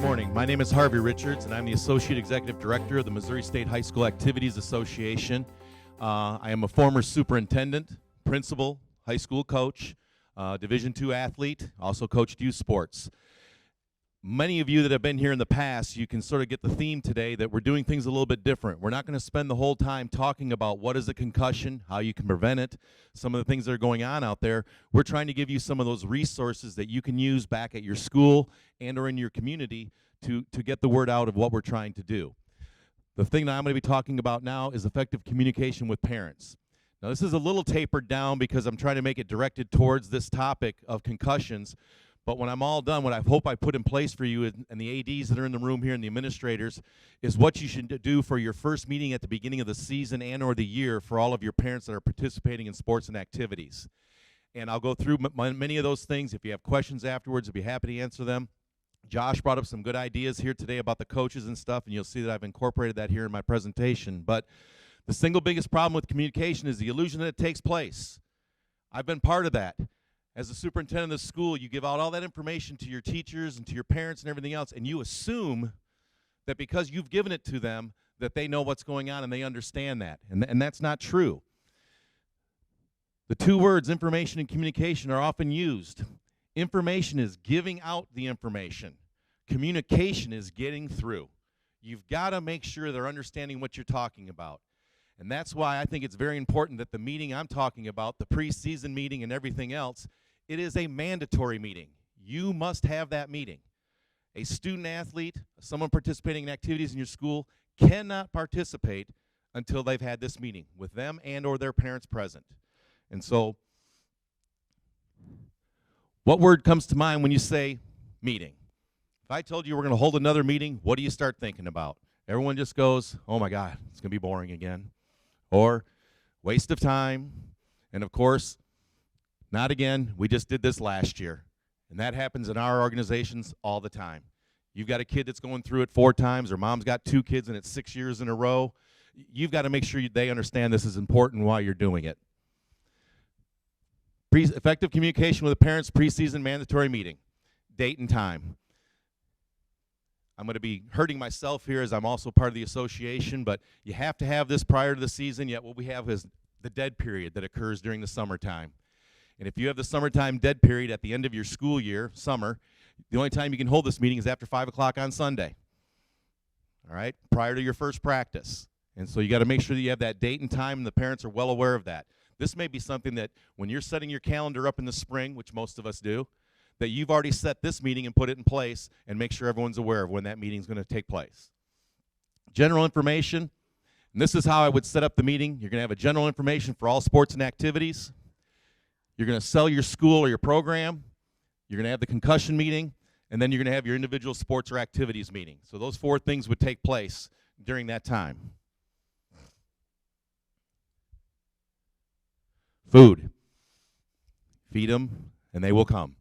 morning. My name is Harvey Richards, and I'm the Associate Executive Director of the Missouri State High School Activities Association. I am a former superintendent, principal, high school coach, Division II athlete, also coached youth sports. Many of you that have been here in the past, you can sort of get the theme today that we're doing things a little bit different. We're not going to spend the whole time talking about what is a concussion, how you can prevent it, some of the things that are going on out there. We're trying to give you some of those resources that you can use back at your school and or in your community to get the word out of what we're trying to do. The thing that I'm going to be talking about now is effective communication with parents. Now, this is a little tapered down because I'm trying to make it directed towards this topic of concussions. But when I'm all done, what I hope I put in place for you and the ADs that are in the room here and the administrators is what you should do for your first meeting at the beginning of the season and or the year for all of your parents that are participating in sports and activities. And I'll go through many of those things. If you have questions afterwards, I'll be happy to answer them. Josh brought up some good ideas here today about the coaches and stuff, and you'll see that I've incorporated that here in my presentation. But the single biggest problem with communication is the illusion that it takes place. I've been part of that. As a superintendent of the school, you give out all that information to your teachers and to your parents and everything else, and you assume that because you've given it to them that they know what's going on and they understand that. And that's not true. The two words, information and communication, are often used. Information is giving out the information. Communication is getting through. You've got to make sure they're understanding what you're talking about. And that's why I think it's very important that the meeting I'm talking about, the preseason meeting and everything else, it is a mandatory meeting. You must have that meeting. A student athlete, someone participating in activities in your school, cannot participate until they've had this meeting with them and or their parents present. And so, what word comes to mind when you say meeting? If I told you we're going to hold another meeting, what do you start thinking about? Everyone just goes, oh my God, it's going to be boring again. Or waste of time. And of course, not again, we just did this last year. And that happens in our organizations all the time. You've got a kid that's going through it 4 times, or mom's got 2 kids and it's 6 years in a row. You've got to make sure they understand this is important while you're doing it. Effective communication with the parents, preseason mandatory meeting, date and time. I'm going to be hurting myself here as I'm also part of the association, but you have to have this prior to the season, yet what we have is the dead period that occurs during the summertime. And if you have the summertime dead period at the end of your school year, summer, the only time you can hold this meeting is after 5 o'clock on Sunday, all right, prior to your first practice. And so you got to make sure that you have that date and time and the parents are well aware of that. This may be something that when you're setting your calendar up in the spring, which most of us do, that you've already set this meeting and put it in place and make sure everyone's aware of when that meeting is going to take place. General information, and this is how I would set up the meeting. You're going to have a general information for all sports and activities. You're going to sell your school or your program. You're going to have the concussion meeting, and then you're going to have your individual sports or activities meeting. So those 4 things would take place during that time. Food. Feed them, and they will come.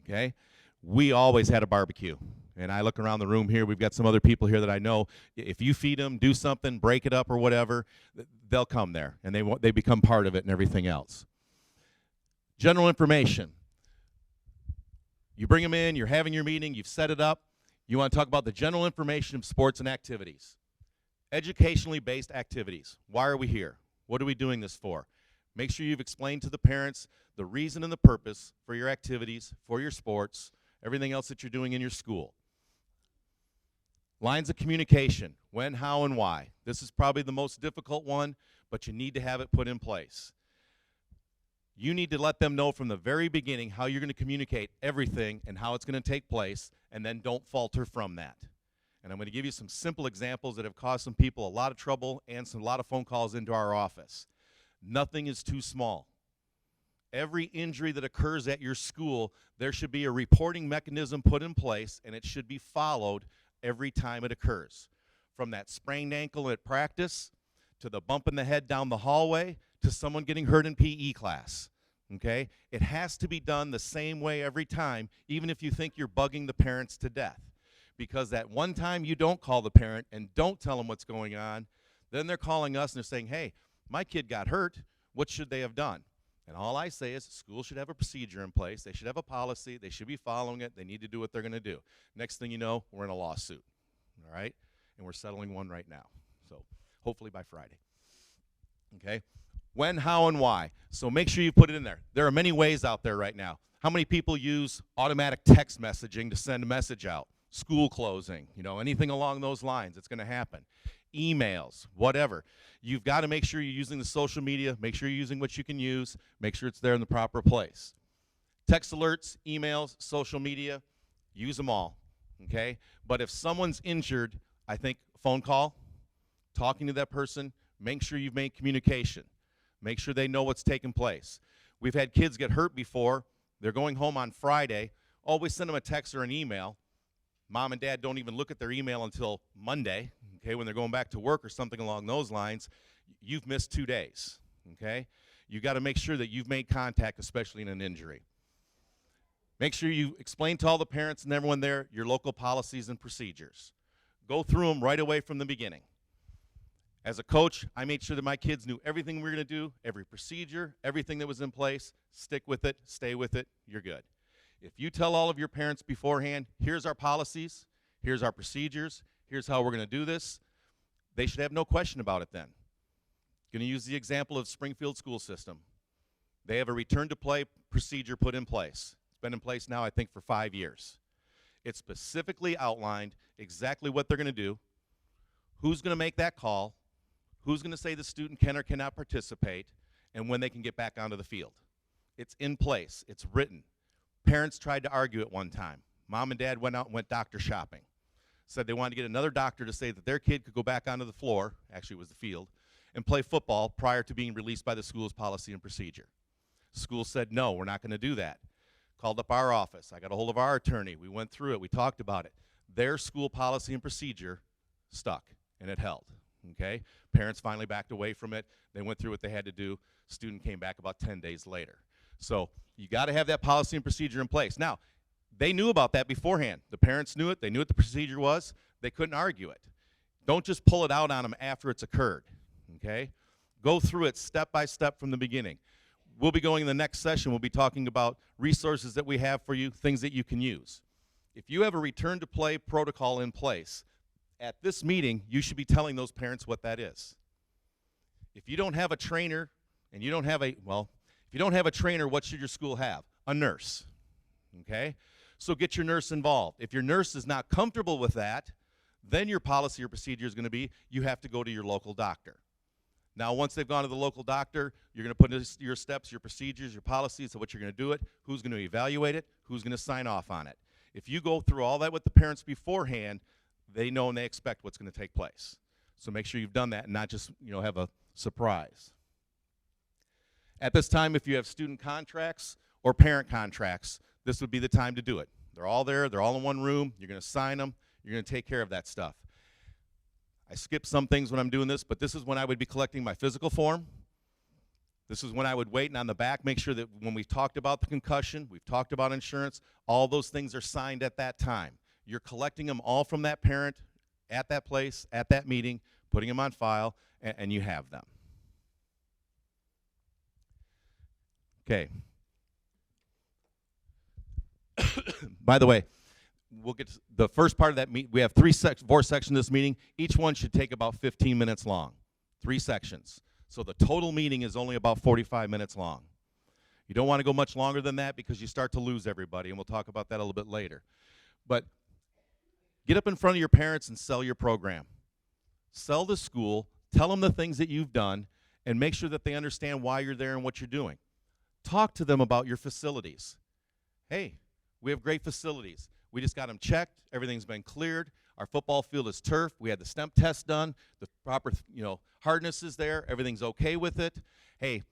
Okay? We always had a barbecue. And I look around the room here, we've got some other people here that I know. If you feed them, do something, break it up or whatever, they'll come there. And they become part of it and everything else. General information. You bring them in, you're having your meeting, you've set it up. You want to talk about the general information of sports and activities. Educationally based activities. Why are we here? What are we doing this for? Make sure you've explained to the parents the reason and the purpose for your activities, for your sports, everything else that you're doing in your school. Lines of communication, when, how, and why. This is probably the most difficult one, but you need to have it put in place. You need to let them know from the very beginning how you're going to communicate everything and how it's going to take place, and then don't falter from that. And I'm going to give you some simple examples that have caused some people a lot of trouble and a lot of phone calls into our office. Nothing is too small. Every injury that occurs at your school, there should be a reporting mechanism put in place, and it should be followed every time it occurs. From that sprained ankle at practice, to the bump in the head down the hallway, to someone getting hurt in PE class. Okay? It has to be done the same way every time, even if you think you're bugging the parents to death. Because that one time you don't call the parent and don't tell them what's going on, then they're calling us and they're saying, hey, my kid got hurt. What should they have done? And all I say is schools should have a procedure in place. They should have a policy. They should be following it. They need to do what they're going to do. Next thing you know, we're in a lawsuit, all right? And we're settling one right now. So hopefully by Friday. Okay? When, how, and why. So make sure you put it in there. There are many ways out there right now. How many people use automatic text messaging to send a message out? School closing, anything along those lines. It's going to happen. Emails, whatever. You've got to make sure you're using the social media. Make sure you're using what you can use. Make sure it's there in the proper place. Text alerts, emails, social media, use them all, okay? But if someone's injured, I think phone call, talking to that person, make sure you've made communication. Make sure they know what's taking place. We've had kids get hurt before. They're going home on Friday. Always send them a text or an email. Mom and dad don't even look at their email until Monday, okay, when they're going back to work or something along those lines. You've missed 2 days, okay? You got to make sure that you've made contact, especially in an injury. Make sure you explain to all the parents and everyone there your local policies and procedures. Go through them right away from the beginning. As a coach, I made sure that my kids knew everything we were going to do, every procedure, everything that was in place. Stick with it, stay with it, you're good. If you tell all of your parents beforehand, here's our policies, here's our procedures, here's how we're going to do this, they should have no question about it then. Going to use the example of Springfield school system. They have a return to play procedure put in place. It's been in place now, I think, for 5 years. It's specifically outlined exactly what they're going to do, who's going to make that call, who's going to say the student can or cannot participate, and when they can get back onto the field. It's in place. It's written. Parents tried to argue at one time. Mom and dad went out and went doctor shopping. Said they wanted to get another doctor to say that their kid could go back onto the floor, actually it was the field, and play football prior to being released by the school's policy and procedure. School said, no, we're not going to do that. Called up our office. I got a hold of our attorney. We went through it. We talked about it. Their school policy and procedure stuck, and it held. Okay? Parents finally backed away from it. They went through what they had to do. Student came back about 10 days later. So you got to have that policy and procedure in place. Now, they knew about that beforehand. The parents knew it. They knew what the procedure was. They couldn't argue it. Don't just pull it out on them after it's occurred. Okay? Go through it step by step from the beginning. We'll be going in the next session. We'll be talking about resources that we have for you, things that you can use. If you have a return to play protocol in place, at this meeting, you should be telling those parents what that is. If you don't have a trainer, and you don't have if you don't have a trainer, what should your school have? A nurse, okay? So get your nurse involved. If your nurse is not comfortable with that, then your policy or procedure is going to be you have to go to your local doctor. Now, once they've gone to the local doctor, you're going to put in your steps, your procedures, your policies of what you're going to do it, who's going to evaluate it, who's going to sign off on it. If you go through all that with the parents beforehand, they know and they expect what's going to take place. So make sure you've done that and not just, have a surprise. At this time, if you have student contracts or parent contracts, this would be the time to do it. They're all there. They're all in one room. You're going to sign them. You're going to take care of that stuff. I skip some things when I'm doing this, but this is when I would be collecting my physical form. This is when I would wait and on the back make sure that when we've talked about the concussion, we've talked about insurance, all those things are signed at that time. You're collecting them all from that parent at that place, at that meeting, putting them on file, and you have them. Okay. By the way, we'll get to the first part of that meeting. We have four sections of this meeting. Each one should take about 15 minutes long. 3 sections. So the total meeting is only about 45 minutes long. You don't want to go much longer than that because you start to lose everybody, and we'll talk about that a little bit later. But get up in front of your parents and sell your program. Sell the school, tell them the things that you've done, and make sure that they understand why you're there and what you're doing. Talk to them about your facilities. Hey, we have great facilities. We just got them checked. Everything's been cleared. Our football field is turf. We had the STEM test done. The proper, hardness is there. Everything's okay with it. Hey,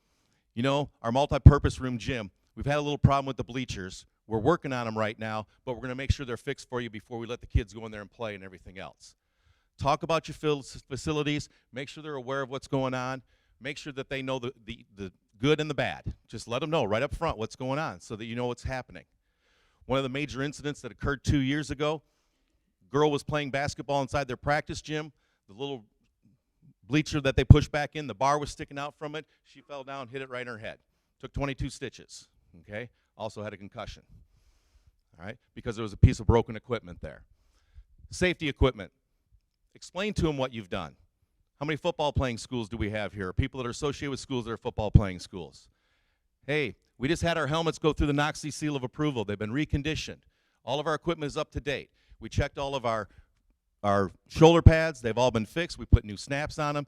our multi-purpose room gym, we've had a little problem with the bleachers. We're working on them right now, but we're going to make sure they're fixed for you before we let the kids go in there and play and everything else. Talk about your facilities. Make sure they're aware of what's going on. Make sure that they know the good and the bad. Just let them know right up front what's going on so that you know what's happening. One of the major incidents that occurred 2 years ago, girl was playing basketball inside their practice gym. The little bleacher that they pushed back in, the bar was sticking out from it. She fell down, hit it right in her head. Took 22 stitches, okay? Also had a concussion, all right? Because there was a piece of broken equipment there. Safety equipment. Explain to them what you've done. How many football playing schools do we have here? People that are associated with schools that are football playing schools. Hey, we just had our helmets go through the NOC seal of approval. They've been reconditioned. All of our equipment is up to date. We checked all of our shoulder pads. They've all been fixed. We put new snaps on them.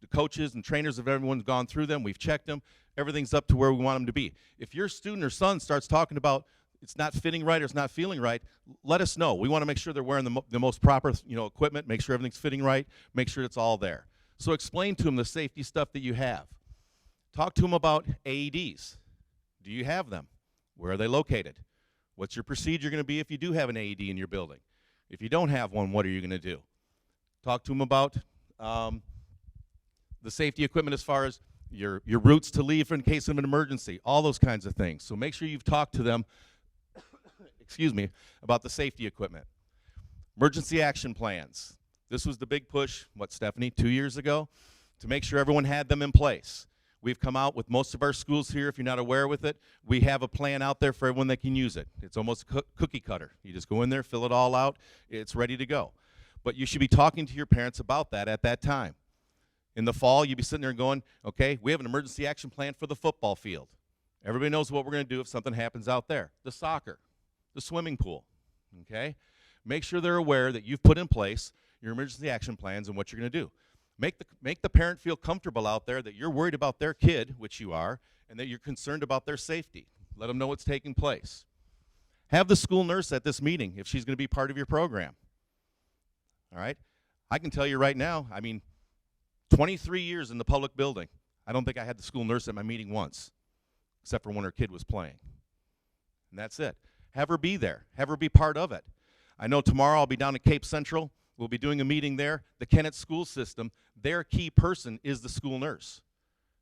The coaches and trainers of everyone's gone through them. We've checked them. Everything's up to where we want them to be. If your student or son starts talking about it's not fitting right or it's not feeling right, let us know. We want to make sure they're wearing the most proper equipment, make sure everything's fitting right, make sure it's all there. So explain to them the safety stuff that you have. Talk to them about AEDs. Do you have them? Where are they located? What's your procedure going to be if you do have an AED in your building? If you don't have one, what are you going to do? Talk to them about the safety equipment as far as your routes to leave in case of an emergency, all those kinds of things. So make sure you've talked to them about the safety equipment. Emergency action plans. This was the big push, Stephanie, 2 years ago, to make sure everyone had them in place. We've come out with most of our schools here, if you're not aware with it, we have a plan out there for everyone that can use it. It's almost a cookie cutter. You just go in there, fill it all out, it's ready to go. But you should be talking to your parents about that at that time. In the fall, you'd be sitting there going, okay, we have an emergency action plan for the football field. Everybody knows what we're going to do if something happens out there. The soccer, the swimming pool, okay? Make sure they're aware that you've put in place your emergency action plans and what you're going to do. Make the parent feel comfortable out there that you're worried about their kid, which you are, and that you're concerned about their safety. Let them know what's taking place. Have the school nurse at this meeting if she's going to be part of your program. All right? I can tell you right now, 23 years in the public building, I don't think I had the school nurse at my meeting once, except for when her kid was playing. And that's it. Have her be there. Have her be part of it. I know tomorrow I'll be down at Cape Central. We'll be doing a meeting there. The Kennett school system, their key person is the school nurse.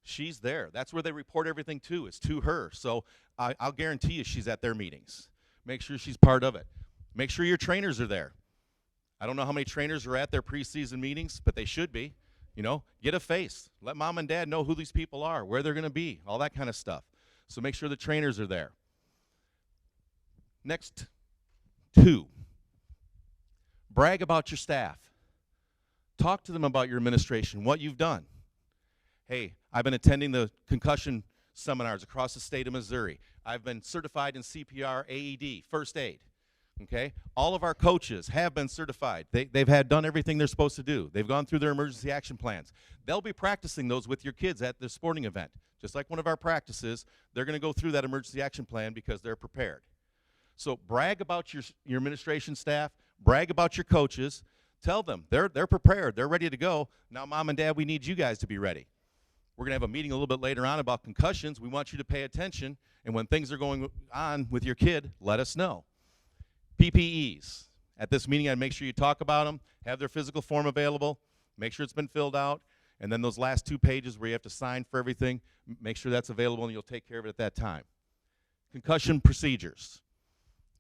She's there. That's where they report everything to, is to her. So I'll guarantee you she's at their meetings. Make sure she's part of it. Make sure your trainers are there. I don't know how many trainers are at their preseason meetings, but they should be. Get a face. Let mom and dad know who these people are, where they're going to be, all that kind of stuff. So make sure the trainers are there. Next, 2. Brag about your staff. Talk to them about your administration, what you've done. Hey, I've been attending the concussion seminars across the state of Missouri. I've been certified in CPR, AED, first aid. Okay? All of our coaches have been certified. They've done everything they're supposed to do. They've gone through their emergency action plans. They'll be practicing those with your kids at the sporting event. Just like one of our practices, they're going to go through that emergency action plan because they're prepared. So brag about your administration staff. Brag about your coaches. Tell them they're prepared. They're ready to go. Now, mom and dad, we need you guys to be ready. We're going to have a meeting a little bit later on about concussions. We want you to pay attention. And when things are going on with your kid, let us know. PPEs. At this meeting, I'd make sure you talk about them, have their physical form available, make sure it's been filled out, and then those last 2 pages where you have to sign for everything, make sure that's available and you'll take care of it at that time. Concussion procedures.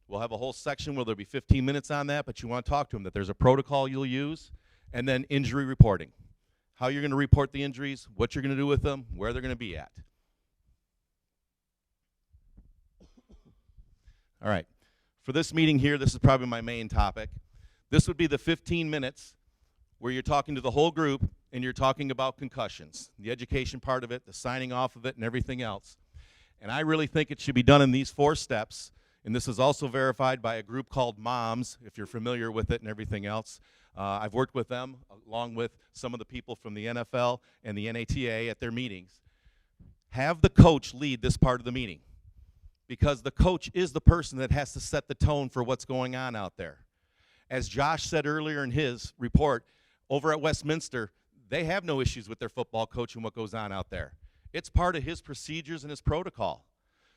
We'll have a whole section where there'll be 15 minutes on that, but you want to talk to them that there's a protocol you'll use, and then injury reporting. How you're going to report the injuries, what you're going to do with them, where they're going to be at. All right. For this meeting here, this is probably my main topic. This would be the 15 minutes where you're talking to the whole group and you're talking about concussions, the education part of it, the signing off of it, and everything else. And I really think it should be done in these 4 steps. And this is also verified by a group called MOMS, if you're familiar with it and everything else. I've worked with them along with some of the people from the NFL and the NATA at their meetings. Have the coach lead this part of the meeting, because the coach is the person that has to set the tone for what's going on out there. As Josh said earlier in his report, over at Westminster, they have no issues with their football coach and what goes on out there. It's part of his procedures and his protocol.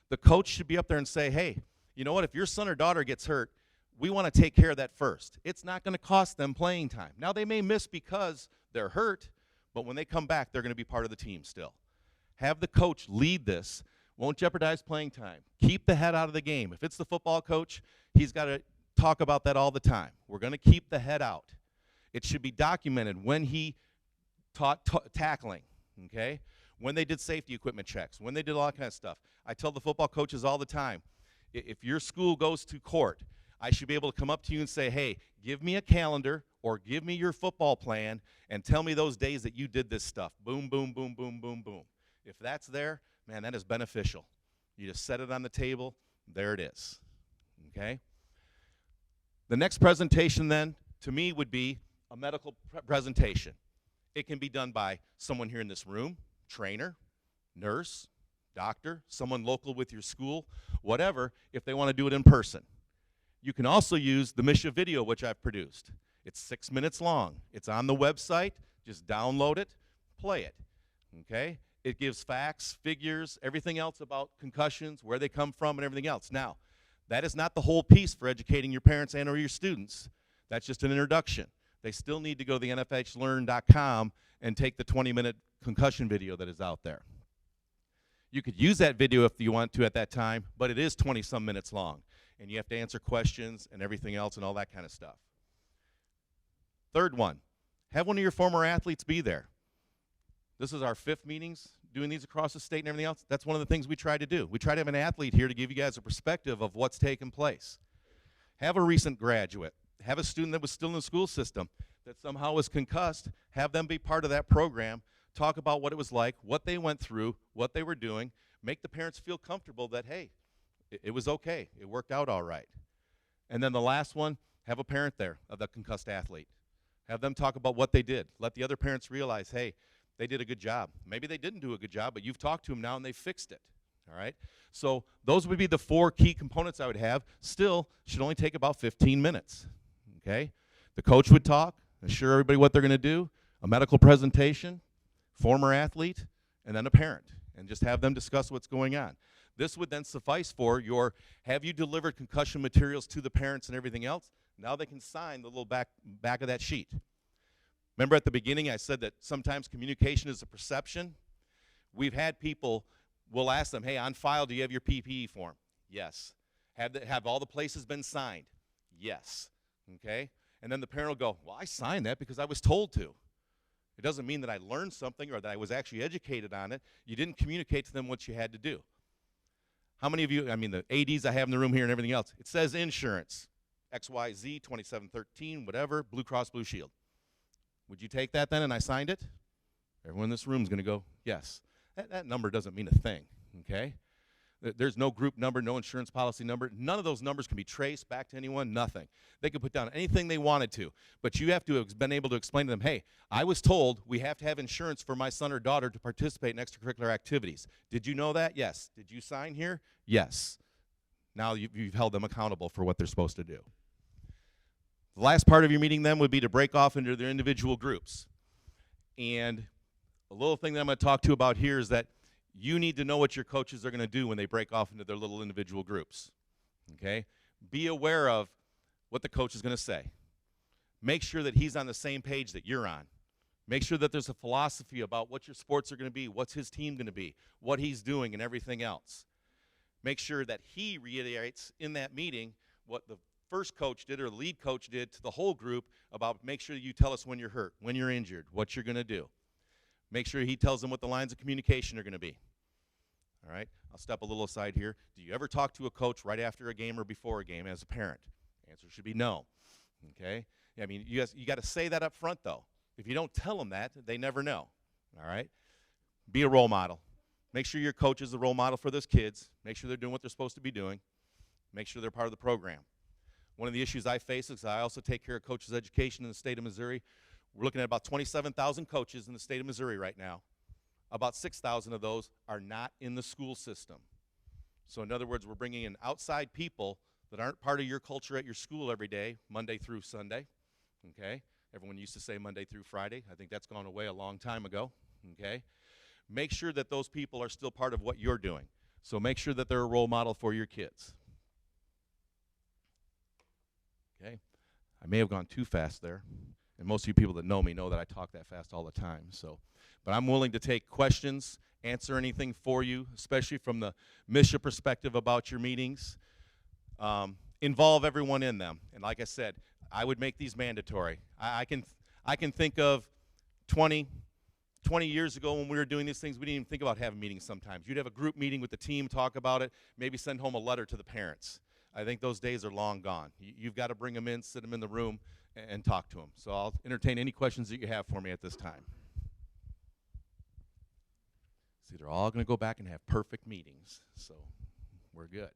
The coach should be up there and say, hey, you know what, if your son or daughter gets hurt, we want to take care of that first. It's not going to cost them playing time. Now, they may miss because they're hurt, but when they come back, they're going to be part of the team still. Have the coach lead this. Won't jeopardize playing time. Keep the head out of the game. If it's the football coach, he's got to talk about that all the time. We're going to keep the head out. It should be documented when he taught tackling, okay? when they did safety equipment checks, when they did all that kind of stuff. I tell the football coaches all the time, if your school goes to court, I should be able to come up to you and say, hey, give me a calendar or give me your football plan and tell me those days that you did this stuff. Boom, boom, boom, boom, boom, boom. If that's there, man, that is beneficial. You just set it on the table, there it is, okay? The next presentation then, to me, would be a medical presentation. It can be done by someone here in this room, trainer, nurse, doctor, someone local with your school, whatever, if they want to do it in person. You can also use the Misha video, which I've produced. It's 6 minutes long. It's on the website. Just download it, play it, okay? It gives facts, figures, everything else about concussions, where they come from, and everything else. Now, that is not the whole piece for educating your parents and or your students. That's just an introduction. They still need to go to the nfhlearn.com and take the 20-minute concussion video that is out there. You could use that video if you want to at that time, but it is 20-some minutes long, and you have to answer questions and everything else and all that kind of stuff. Third one, have one of your former athletes be there. This is our 5th meetings doing these across the state and everything else. That's one of the things we try to do. We try to have an athlete here to give you guys a perspective of what's taken place. Have a recent graduate. Have a student that was still in the school system that somehow was concussed. Have them be part of that program. Talk about what it was like, what they went through, what they were doing. Make the parents feel comfortable that, hey, it was okay. It worked out all right. And then the last one, have a parent there of the concussed athlete. Have them talk about what they did. Let the other parents realize, hey, they did a good job. Maybe they didn't do a good job, but you've talked to them now and they fixed it, all right? So those would be the 4 key components I would have. Still, should only take about 15 minutes, okay? The coach would talk, assure everybody what they're going to do, a medical presentation, former athlete, and then a parent, and just have them discuss what's going on. This would then suffice for your, have you delivered concussion materials to the parents and everything else? Now they can sign the little back of that sheet. Remember at the beginning I said that sometimes communication is a perception? We've had people, we'll ask them, hey, on file, do you have your PPE form? Yes. Have all the places been signed? Yes. Okay? And then the parent will go, well, I signed that because I was told to. It doesn't mean that I learned something or that I was actually educated on it. You didn't communicate to them what you had to do. How many of you, I mean the ADs I have in the room here and everything else, it says insurance, XYZ, 2713, whatever, Blue Cross Blue Shield. Would you take that then and I signed it? Everyone in this room is going to go, yes. That number doesn't mean a thing, okay? There's no group number, no insurance policy number. None of those numbers can be traced back to anyone, nothing. They could put down anything they wanted to, but you have to have been able to explain to them, hey, I was told we have to have insurance for my son or daughter to participate in extracurricular activities. Did you know that? Yes. Did you sign here? Yes. Now you've held them accountable for what they're supposed to do. The last part of your meeting then would be to break off into their individual groups. And a little thing that I'm going to talk to you about here is that you need to know what your coaches are going to do when they break off into their little individual groups, okay? Be aware of what the coach is going to say. Make sure that he's on the same page that you're on. Make sure that there's a philosophy about what your sports are going to be, what's his team going to be, what he's doing, and everything else. Make sure that he reiterates in that meeting what the first coach did or the lead coach did to the whole group about make sure you tell us when you're hurt, when you're injured, what you're going to do. Make sure he tells them what the lines of communication are going to be. All right, I'll step a little aside here. Do you ever talk to a coach right after a game or before a game as a parent? Answer should be no. Okay? I mean, you got to say that up front, though. If you don't tell them that, they never know. All right? Be a role model. Make sure your coach is the role model for those kids. Make sure they're doing what they're supposed to be doing. Make sure they're part of the program. One of the issues I face is I also take care of coaches' education in the state of Missouri. We're looking at about 27,000 coaches in the state of Missouri right now. About 6,000 of those are not in the school system. So in other words, we're bringing in outside people that aren't part of your culture at your school every day, Monday through Sunday, okay? Everyone used to say Monday through Friday. I think that's gone away a long time ago, okay? Make sure that those people are still part of what you're doing. So make sure that they're a role model for your kids. Okay? I may have gone too fast there. And most of you people that know me know that I talk that fast all the time. But I'm willing to take questions, answer anything for you, especially from the Misha perspective about your meetings. Involve everyone in them. And like I said, I would make these mandatory. I can think of 20, 20 years ago when we were doing these things, we didn't even think about having meetings sometimes. You'd have a group meeting with the team, talk about it, maybe send home a letter to the parents. I think those days are long gone. You've got to bring them in, sit them in the room, and talk to them. So I'll entertain any questions that you have for me at this time. See, they're all going to go back and have perfect meetings, so we're good.